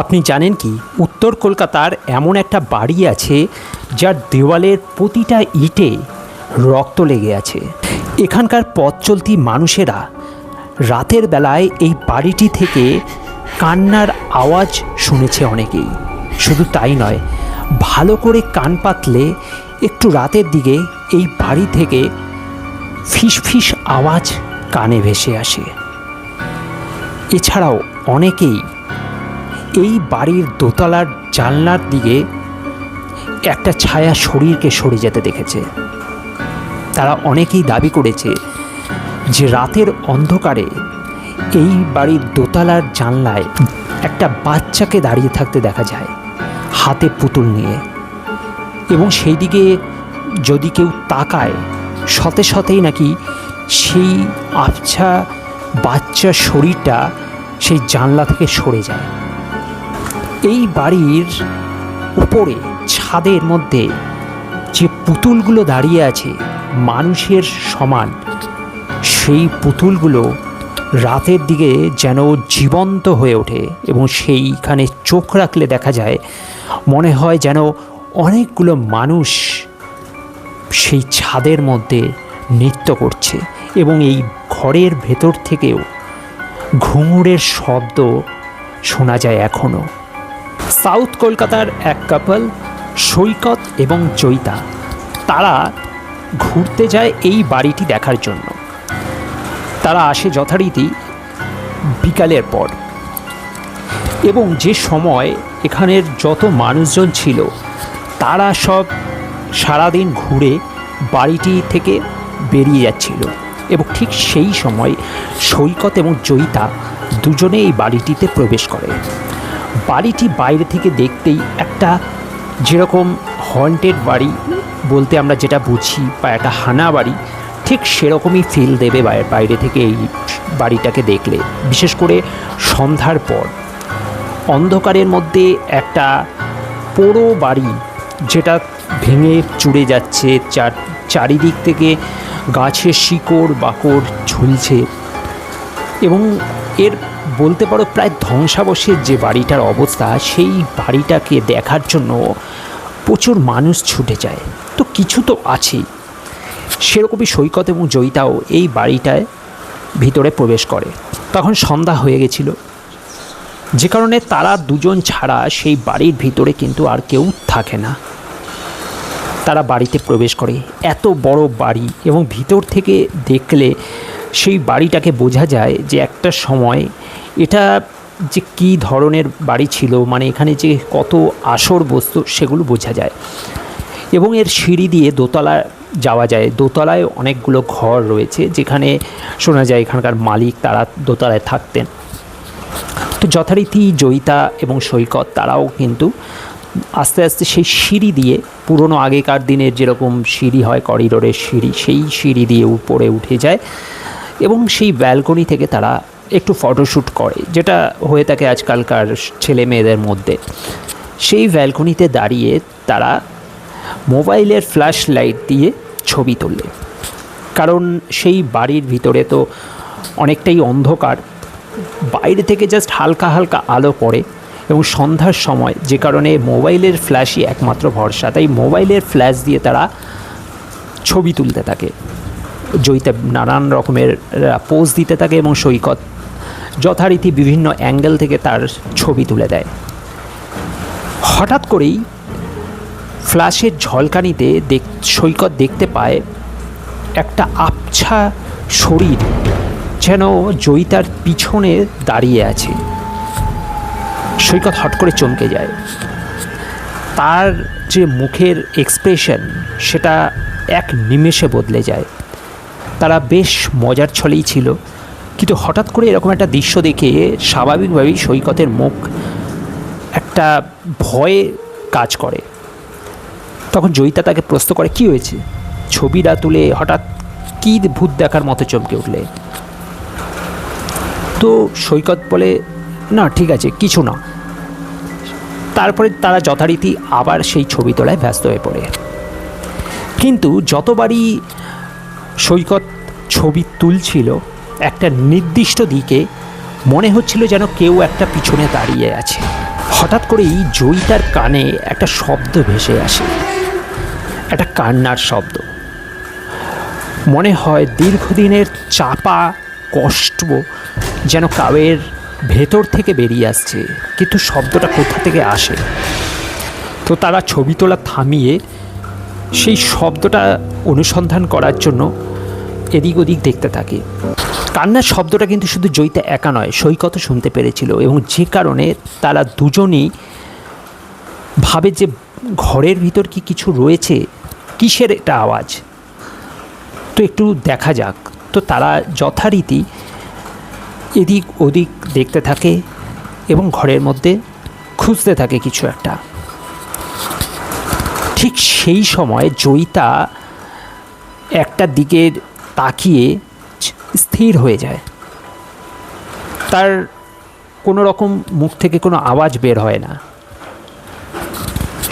আপনি জানেন কি উত্তর কলকাতার এমন একটা বাড়ি আছে যার দেওয়ালের প্রতিটা ইটে রক্ত লেগে আছে। এখানকার পথ চলতি মানুষেরা রাতের বেলায় এই বাড়িটি থেকে কান্নার আওয়াজ শুনেছে অনেকেই। শুধু তাই নয়, ভালো করে কান পাতলে একটু রাতের দিকে এই বাড়ি থেকে ফিস ফিস আওয়াজ কানে ভেসে আসে। এছাড়াও অনেকেই এই বাড়ির দোতলার জানলার দিকে একটা ছায়া শরীরকে সরে যেতে দেখেছে। তারা অনেকেই দাবি করেছে যে রাতের অন্ধকারে এই বাড়ির দোতলার জানলায় একটা বাচ্চাকে দাঁড়িয়ে থাকতে দেখা যায় হাতে পুতুল নিয়ে, এবং সেই দিকে যদি কেউ তাকায় সতে সতেই নাকি সেই আবছা বাচ্চার শরীরটা সেই জানলা থেকে সরে যায়। এই বাড়ির উপরে ছাদের মধ্যে যে পুতুলগুলো দাঁড়িয়ে আছে মানুষের সমান, সেই পুতুলগুলো রাতের দিকে যেন জীবন্ত হয়ে ওঠে এবং সেইখানে চোখ রাখলে দেখা যায় মনে হয় যেন অনেকগুলো মানুষ সেই ছাদের মধ্যে নৃত্য করছে, এবং এই ঘরের ভেতর থেকেও ঘুঙুরের শব্দ শোনা যায় এখনও। সাউথ কলকাতার এক কাপল সৈকত এবং জয়িতা, তারা ঘুরতে যায় এই বাড়িটি দেখার জন্য। তারা আসে যথারীতি বিকালের পর, এবং যে সময় এখানের যত মানুষজন ছিল তারা সব সারাদিন ঘুরে বাড়িটি থেকে বেরিয়ে যাচ্ছিল, এবং ঠিক সেই সময় সৈকত এবং জয়িতা দুজনে এই বাড়িটিতে প্রবেশ করে। বাড়িটি বাইরে থেকে দেখতেই একটা যেরকম হন্টেড বাড়ি বলতে আমরা যেটা বুঝি বা একটা হানা বাড়ি, ঠিক সেরকমই ফিল দেবে বাইরে থেকে এই বাড়িটাকে দেখলে। বিশেষ করে সন্ধ্যার পর অন্ধকারের মধ্যে একটা পোড়ো বাড়ি যেটা ভেঙে চুরে যাচ্ছে, চারিদিক থেকে গাছের শিকড় বাকড় ঝুলছে, এবং এর বলতে পারো প্রায় ধ্বংসাবশের যে বাড়িটার অবস্থা, সেই বাড়িটাকে দেখার জন্য প্রচুর মানুষ ছুটে যায়। তো কিছু তো আছেই, সেরকমই সৈকত এবং জয়িতাও এই বাড়িটায় ভিতরে প্রবেশ করে। তখন সন্ধ্যা হয়ে গেছিল, যে কারণে তারা দুজন ছাড়া সেই বাড়ির ভিতরে কিন্তু আর কেউ থাকে না। তারা বাড়িতে প্রবেশ করে। এত বড় বাড়ি, এবং ভিতর থেকে দেখলে সেই বাড়িটাকে বোঝা যায় যে একটা সময় এটা যে কী ধরনের বাড়ি ছিল, মানে এখানে যে কত আসর বস্তু সেগুলো বোঝা যায়। এবং এর সিঁড়ি দিয়ে দোতলায় যাওয়া যায়। দোতলায় অনেকগুলো ঘর রয়েছে, যেখানে শোনা যায় এখানকার মালিক তারা দোতলায় থাকতেন। তো যথারীতি জয়িতা এবং সৈকত তারাও কিন্তু আস্তে আস্তে সেই সিঁড়ি দিয়ে, পুরনো আগেকার দিনের যেরকম সিঁড়ি হয় করিডোরের সিঁড়ি, সেই সিঁড়ি দিয়ে উপরে উঠে যায়, এবং সেই ব্যালকনি থেকে তারা একটু ফটোশ্যুট করে, যেটা হয়ে থাকে আজকালকার ছেলে মেয়েদের মধ্যে। সেই ব্যালকনিতে দাঁড়িয়ে তারা মোবাইলের ফ্ল্যাশ লাইট দিয়ে ছবি তোলে, কারণ সেই বাড়ির ভিতরে তো অনেকটাই অন্ধকার, বাইরে থেকে জাস্ট হালকা হালকা আলো পড়ে, এবং সন্ধ্যার সময় যে কারণে মোবাইলের ফ্ল্যাশই একমাত্র ভরসা, তাই মোবাইলের ফ্ল্যাশ দিয়ে তারা ছবি তুলতে থাকে। জয়িতা নানান রকমের পোজ দিতে থাকে, এবং সৈকত যথারীতি বিভিন্ন অ্যাঙ্গেল থেকে তার ছবি তুলে দেয়। হঠাৎ করেই ফ্ল্যাশের ঝলকানিতে সৈকত দেখতে পায় একটা আবছা শরীর যেন জয়িতার পিছনে দাঁড়িয়ে আছে। সৈকত হট করে চমকে যায়। তার যে মুখের এক্সপ্রেশন সেটা এক নিমেষে বদলে যায়। তারা বেশ মজার ছলেই ছিল, কিন্তু হঠাৎ করে এরকম একটা দৃশ্য দেখে স্বাভাবিকভাবেই সৈকতের মুখ একটা ভয়ে কাজ করে। তখন জয়িতা তাকে প্রশ্ন করে, কী হয়েছে? ছবিটা তুলে হঠাৎ কী ভূত দেখার মতো চমকে উঠলে? তো সৈকত বলে, না ঠিক আছে, কিছু না। তারপরে তারা যথারীতি আবার সেই ছবি তোলায় ব্যস্ত হয়ে পড়ে। কিন্তু যতবারই সৈকত ছবি তুলছিল, একটা নির্দিষ্ট দিকে মনে হচ্ছিল যেন কেউ একটা পিছনে দাঁড়িয়ে আছে। হঠাৎ করেই জয়িতার কানে একটা শব্দ ভেসে আসে, একটা কান্নার শব্দ। মনে হয় দীর্ঘদিনের চাপা কষ্ট যেন কাউয়ের ভেতর থেকে বেরিয়ে আসছে, কিন্তু শব্দটা কোথা থেকে আসে। তো তারা ছবি তোলা থামিয়ে সেই শব্দটা অনুসন্ধান করার জন্য এদিক ওদিক দেখতে থাকে। কান্নার শব্দটা কিন্তু শুধু জয়িতা একা নয়, সৈকতও শুনতে পেরেছিল, এবং যে কারণে তারা দুজনেই ভাবে যে ঘরের ভিতর কি কিছু রয়েছে, কিসের এটা আওয়াজ, তো একটু দেখা যাক। তো তারা যথারীতি এদিক ওদিক দেখতে থাকে এবং ঘরের মধ্যে খুঁজতে থাকে কিছু একটা। ঠিক সেই সময় জয়িতা একটা দিকে তাকিয়ে স্থির হয়ে যায়। তার কোনো রকম মুখ থেকে কোনো আওয়াজ বের হয় না।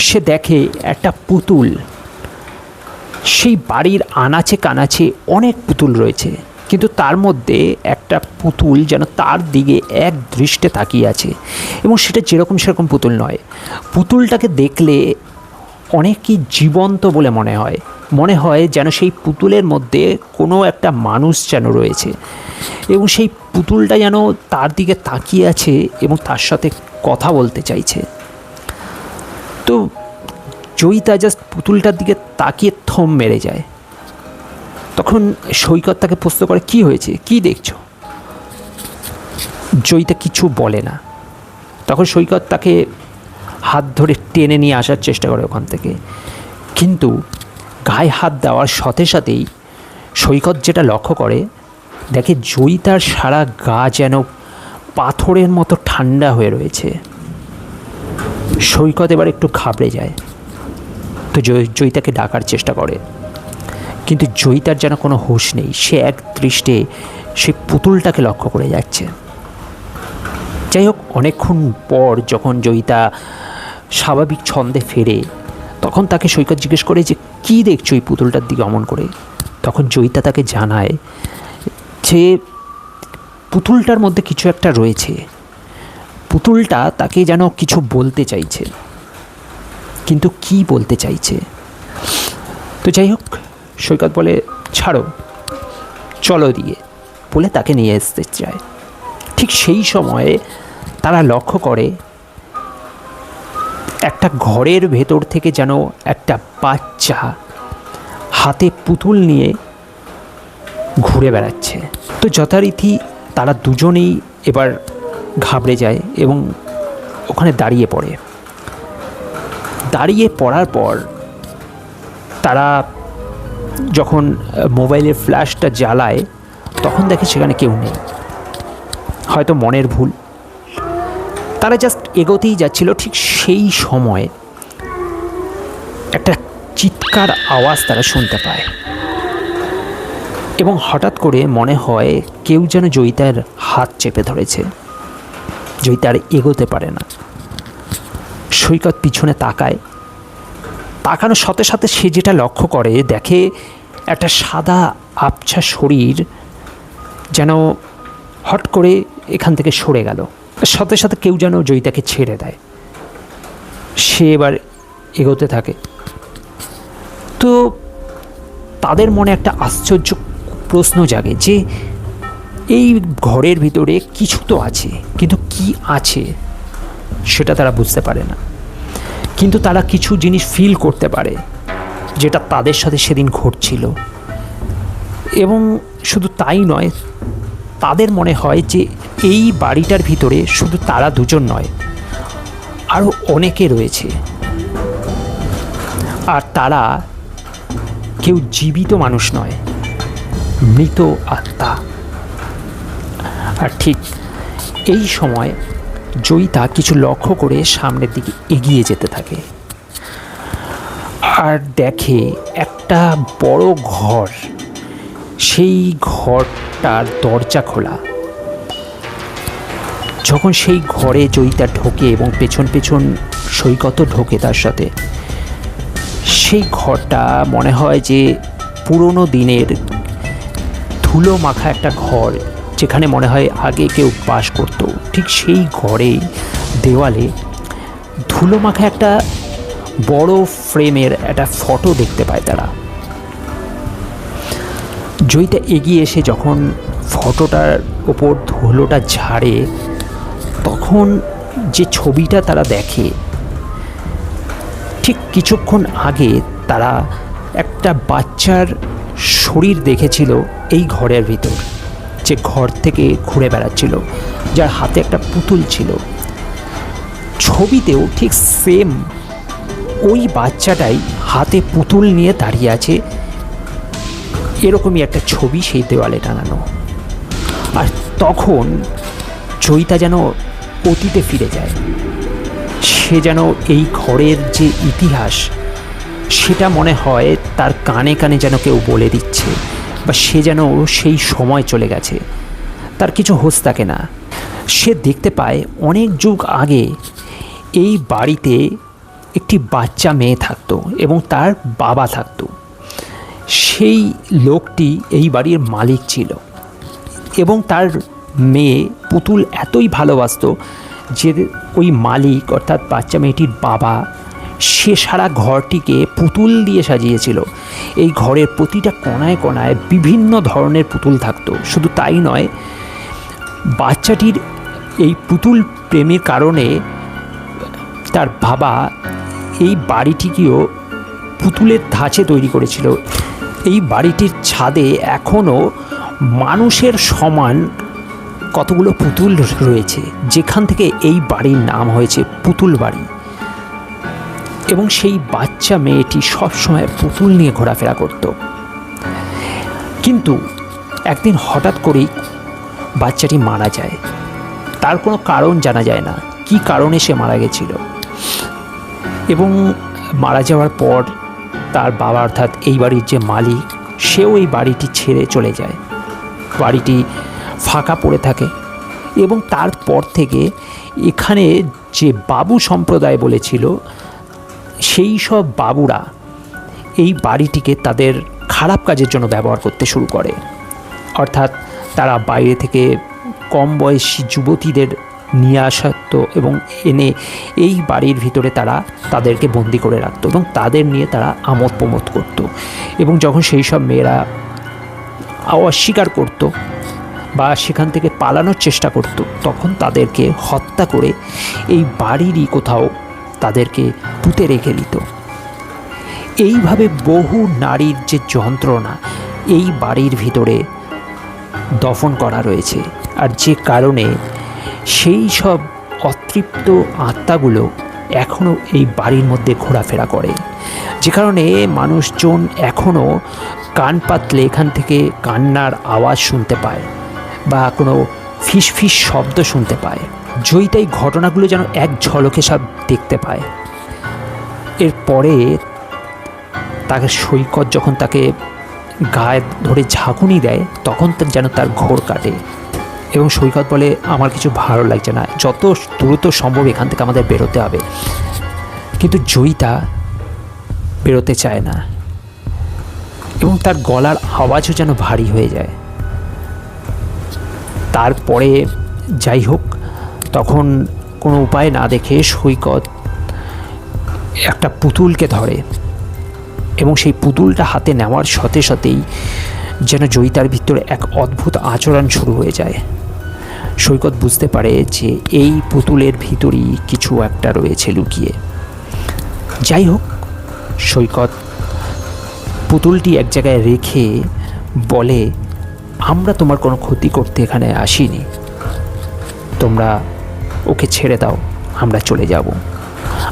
সে দেখে একটা পুতুল, সেই বাড়ির আনাচে কানাচে অনেক পুতুল রয়েছে, কিন্তু তার মধ্যে একটা পুতুল যেন তার দিকে এক দৃষ্টে তাকিয়ে আছে, এবং সেটা যেরকম সেরকম পুতুল নয়। পুতুলটাকে দেখলে অনেকই জীবন্ত বলে মনে হয় যেন সেই পুতুলের মধ্যে কোনো একটা মানুষ যেন রয়েছে, এবং সেই পুতুলটা যেন তার দিকে তাকিয়ে আছে এবং তার সাথে কথা বলতে চাইছে। তো জয়িতা জাস্ট পুতুলটার দিকে তাকিয়ে থম মেরে যায়। তখন সৈকত তাকে প্রশ্ন করে, কি হয়েছে, কি দেখছো? জয়িতা কিছু বলে না। তখন সৈকত তাকে হাত ধরে টেনে নিয়ে আসার চেষ্টা করে ওখান থেকে, কিন্তু গায়ে হাত দেওয়ার সাথে সাথেই সৈকত যেটা লক্ষ্য করে, দেখে জয়িতার সারা গা যেন পাথরের মতো ঠান্ডা হয়ে রয়েছে। সৈকত এবার একটু ঘাবড়ে যায়। তো জয়িতাকে ডাকার চেষ্টা করে, কিন্তু জয়িতার যেন কোনো হুঁশ নেই। সে এক দৃষ্টে সেই পুতুলটাকে লক্ষ্য করে যাচ্ছে। যাই হোক, অনেকক্ষণ পর যখন জয়িতা স্বাভাবিক ছন্দে ফেরে, তখন তাকে সৈকত জিজ্ঞেস করে যে কী দেখছো এই পুতুলটার দিকে অমন করে। তখন জয়িতা তাকে জানায় যে পুতুলটার মধ্যে কিছু একটা রয়েছে। পুতুলটা তাকে যেন কিছু বলতে চাইছে, কিন্তু কি বলতে চাইছে। তো যাই হোক, সৈকত বলে, ছাড়ো, চলো দিয়ে বলে তাকে নিয়ে আসতে চায়। ঠিক সেই সময়ে তারা লক্ষ্য করে একটা ঘরের ভেতর থেকে যেন একটা বাচ্চা হাতে পুতুল নিয়ে ঘুরে বেড়াচ্ছে। তো যথারীতি তারা দুজনেই এবার ঘাবড়ে যায় এবং ওখানে দাঁড়িয়ে পড়ে। দাঁড়িয়ে পড়ার পর তারা যখন মোবাইলের ফ্ল্যাশটা জ্বালায়, তখন দেখে সেখানে কেউ নেই। হয়তো মনের ভুল। তারা জাস্ট এগোতেই যাচ্ছিল, ঠিক সেই সময় একটা চিৎকার আওয়াজ তারা শুনতে পায়, এবং হঠাৎ করে মনে হয় কেউ যেন জয়িতার হাত চেপে ধরেছে। জয়িতা আর এগোতে পারে না। সৈকত পিছনে তাকায়। তাকানোর সাথে সাথে সে যেটা লক্ষ্য করে, দেখে একটা সাদা আবছা শরীর যেন হট করে এখান থেকে সরে গেল। সাথে সাথে কেউ যেন জয়িতাকে ছেড়ে দেয়। সে এবার এগোতে থাকে। তো তাদের মনে একটা আশ্চর্য প্রশ্ন জাগে যে এই ঘরের ভিতরে কিছু তো আছে, কিন্তু কি আছে সেটা তারা বুঝতে পারে না। কিন্তু তারা কিছু জিনিস ফিল করতে পারে যেটা তাদের সাথে সেদিন ঘটছিল। এবং শুধু তাই নয়, তাদের মনে হয় যে এই বাড়িটার ভিতরে শুধু তারা দুজন নয়, আরও অনেকে রয়েছে, আর তারা কেউ জীবিত মানুষ নয়, মৃত আত্মা। আর ঠিক এই সময় জয়িতা কিছু লক্ষ্য করে সামনের দিকে এগিয়ে যেতে থাকে, আর দেখে একটা বড় ঘর। সেই ঘরটার দরজা খোলা। যখন সেই ঘরে জয়িতা ঢোকে এবং পেছন পেছন সৈকত ঢোকে তার সাথে, সেই ঘরটা মনে হয় যে পুরনো দিনের ধুলো মাখা একটা ঘর, যেখানে মনে হয় আগে কেউ বাস করতো। ঠিক সেই ঘরে দেওয়ালে ধুলো মাখা একটা বড় ফ্রেমের একটা ফটো দেখতে পায় তারা। জয়িতা এগিয়ে এসে যখন ফটোটার ওপর ধুলোটা ঝাড়ে, তখন যে ছবিটা তারা দেখে, ঠিক কিছুক্ষণ আগে তারা একটা বাচ্চার শরীর দেখেছিল এই ঘরের ভিতর, যে ঘর থেকে ঘুরে বেড়াচ্ছিল, যার হাতে একটা পুতুল ছিল। ছবিতেও ঠিক সেম ওই বাচ্চাটাই হাতে পুতুল নিয়ে দাঁড়িয়ে আছে, এরকমই একটা ছবি সেই দেওয়ালে টানানো। আর তখন জয়িতা যেন অতীতে ফিরে যায়। সে যেন এই ঘরের যে ইতিহাস, সেটা মনে হয় তার কানে কানে যেন কেউ বলে দিচ্ছে, বা সে যেন সেই সময় চলে গেছে, তার কিছু হোশ থাকে না। সে দেখতে পায় অনেক যুগ আগে এই বাড়িতে একটি বাচ্চা মেয়ে থাকতো এবং তার বাবা থাকতো। সেই লোকটি এই বাড়ির মালিক ছিল এবং তার মেয়ে পুতুল এতই ভালোবাসতো যে ওই মালিক অর্থাৎ বাচ্চা মেয়েটির বাবা, সে সারা ঘরটিকে পুতুল দিয়ে সাজিয়েছিল। এই ঘরের প্রতিটা কোণায় কোণায় বিভিন্ন ধরনের পুতুল থাকতো। শুধু তাই নয়, বাচ্চাটির এই পুতুল প্রেমের কারণে তার বাবা এই বাড়িটিকেও পুতুলের ধাঁচে তৈরি করেছিল। এই বাড়িটির ছাদে এখনও মানুষের সমান কতগুলো পুতুল রয়েছে, যেখান থেকে এই বাড়ির নাম হয়েছে পুতুল বাড়ি। এবং সেই বাচ্চা মেয়েটি সবসময় পুতুল নিয়ে ঘোরাফেরা করত। কিন্তু একদিন হঠাৎ করেই বাচ্চাটি মারা যায়। তার কোনো কারণ জানা যায় না, কি কারণে সে মারা গেছিল। এবং মারা যাওয়ার পর তার বাবা অর্থাৎ এই বাড়ির যে মালিক, সেও এই বাড়িটি ছেড়ে চলে যায়। বাড়িটি ফাঁকা পড়ে থাকে এবং তারপর থেকে এখানে যে বাবু সম্প্রদায় বলেছিল, সেই সব বাবুরা এই বাড়িটিকে তাদের খারাপ কাজের জন্য ব্যবহার করতে শুরু করে। অর্থাৎ তারা বাইরে থেকে কম বয়সী যুবতীদের নিয়ে আসতো এবং এনে এই বাড়ির ভিতরে তারা তাদেরকে বন্দি করে রাখতো এবং তাদের নিয়ে তারা আমোদ প্রমোদ করত। এবং যখন সেই সব মেয়েরা অস্বীকার করত বা সেখান থেকে পালানোর চেষ্টা করত, তখন তাদেরকে হত্যা করে এই বাড়িরই কোথাও তাদেরকে পুঁতে রেখে দিত। এইভাবে বহু নারীর যে যন্ত্রণা এই বাড়ির ভিতরে দফন করা রয়েছে, আর যে কারণে সেই সব অতৃপ্ত আত্মাগুলো এখনও এই বাড়ির মধ্যে ঘোরাফেরা করে, যে কারণে মানুষজন এখনও কান পাতলে এখান থেকে কান্নার আওয়াজ শুনতে পায় বা কোনো ফিসফিস শব্দ শুনতে পায়। জয়িতা এই ঘটনাগুলো যেন এক ঝলকে সব দেখতে পায়। এরপরে তাকে সৈকত যখন তাকে গায়ে ধরে ঝাঁকুনি দেয়, তখন যেন তার ঘোর কাটে এবং সৈকত বলে, আমার কিছু ভালো লাগছে না, যত দ্রুত সম্ভব এখান থেকে আমাদের বেরোতে হবে। কিন্তু জয়িতা বেরোতে চায় না এবং তার গলার আওয়াজও যেন ভারী হয়ে যায়। তারপরে যাই হোক, তখন কোনো উপায় না দেখে সৈকত একটা পুতুলকে ধরে এবং সেই পুতুলটা হাতে নেওয়ার সাথে সাথেই যেন জয়িতার ভিতরে এক অদ্ভুত আচরণ শুরু হয়ে যায়। সৈকত বুঝতে পারে যে এই পুতুলের ভিতরেই কিছু একটা রয়েছে লুকিয়ে। যাই হোক, সৈকত পুতুলটি এক জায়গায় রেখে বলে, আমরা তোমার কোনো ক্ষতি করতে এখানে আসিনি, তোমরা ওকে ছেড়ে দাও, আমরা চলে যাব।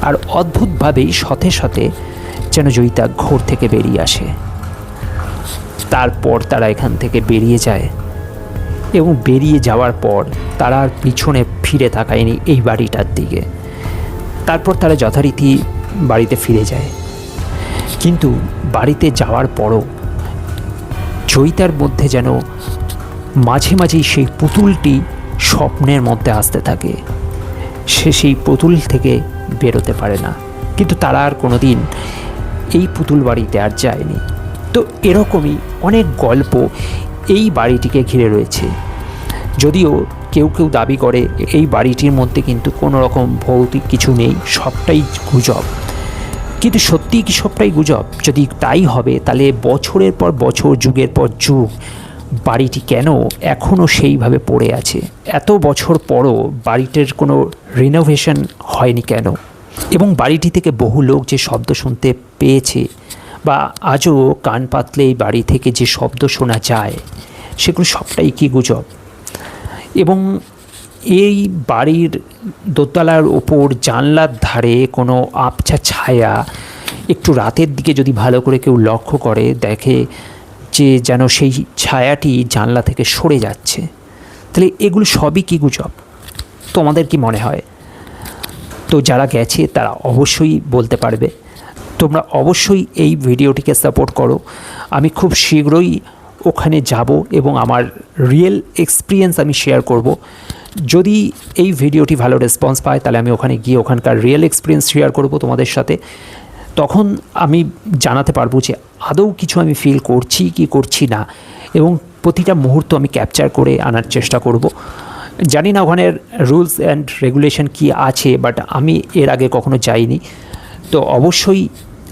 আর অদ্ভুতভাবেই সাথে সাথে যেন জয়িতা ঘোর থেকে বেরিয়ে আসে। তারপর তারা এখান থেকে বেরিয়ে যায় এবং বেরিয়ে যাওয়ার পর তারা আর পিছনে ফিরে তাকায়নি এই বাড়িটার দিকে। তারপর তারা যথারীতি বাড়িতে ফিরে যায়। কিন্তু বাড়িতে যাওয়ার পরও জয়িতার মধ্যে যেন মাঝে মাঝেই সেই পুতুলটি স্বপ্নের মধ্যে আসতে থাকে। সে সেই পুতুল থেকে বেরোতে পারে না। কিন্তু তারা আর কোনো দিন এই পুতুল বাড়িতে আর যায়নি। তো এরকমই অনেক গল্প এই বাড়িটিকে ঘিরে রয়েছে। যদিও কেউ কেউ দাবি করে এই বাড়িটির মধ্যে কিন্তু কোনো রকম ভৌতিক কিছু নেই, সবটাই গুজব। কিন্তু সত্যিই কি সবটাই গুজব? যদি তাই হবে তাহলে বছরের পর বছর, যুগের পর যুগ বাড়িটি কেন এখনও সেইভাবে পড়ে আছে? এত বছর পরও বাড়িটির কোনো রিনোভেশন হয়নি কেন? এবং বাড়িটি থেকে বহু লোক যে শব্দ শুনতে পেয়েছে বা আজও কান পাতলে এই বাড়ি থেকে যে শব্দ শোনা যায়, সেগুলো সবটাই কি গুজব? এবং এই বাড়ির দোতলার ওপর জানলার ধারে কোনো আবছা ছায়া একটু রাতের দিকে যদি ভালো করে কেউ লক্ষ্য করে, দেখে যে যেন সেই ছায়াটি জানলা থেকে সরে যাচ্ছে। তাহলে এগুলো সবই কি গুজব? তোমাদের কি মনে হয়? তো যারা গেছে তারা অবশ্যই বলতে পারবে। তোমরা অবশ্যই এই ভিডিওটিকে সাপোর্ট করো। আমি খুব শীঘ্রই ওখানে যাব এবং আমার রিয়েল এক্সপিরিয়েন্স আমি শেয়ার করব। যদি এই ভিডিওটি ভালো রেসপন্স পায় তাহলে আমি ওখানে গিয়ে ওখানকার রিয়েল এক্সপিরিয়েন্স শেয়ার করব তোমাদের সাথে। তখন আমি জানাতে পারবো যে আদৌ কিছু আমি ফিল করছি কি করছি না, এবং প্রতিটা মুহূর্ত আমি ক্যাপচার করে আনার চেষ্টা করব। জানি না ওখানের রুলস অ্যান্ড রেগুলেশন কি আছে, বাট আমি এর আগে কখনো যাইনি। তো অবশ্যই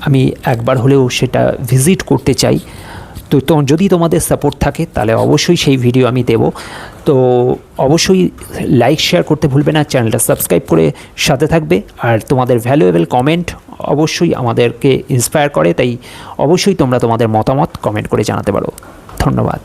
আমি একবার হলেও সেটা ভিজিট করতে চাই। তো যদি তোমাদের সাপোর্ট থাকে তাহলে অবশ্যই সেই ভিডিও আমি দেব। তো অবশ্যই লাইক শেয়ার করতে ভুলবে না, চ্যানেলটা সাবস্ক্রাইব করে সাথে থাকবে। আর তোমাদের ভ্যালুয়েবল কমেন্ট অবশ্যই আমাদেরকে ইন্সপায়ার করে, তাই অবশ্যই তোমরা তোমাদের মতামত কমেন্ট করে জানাতে পারো। ধন্যবাদ।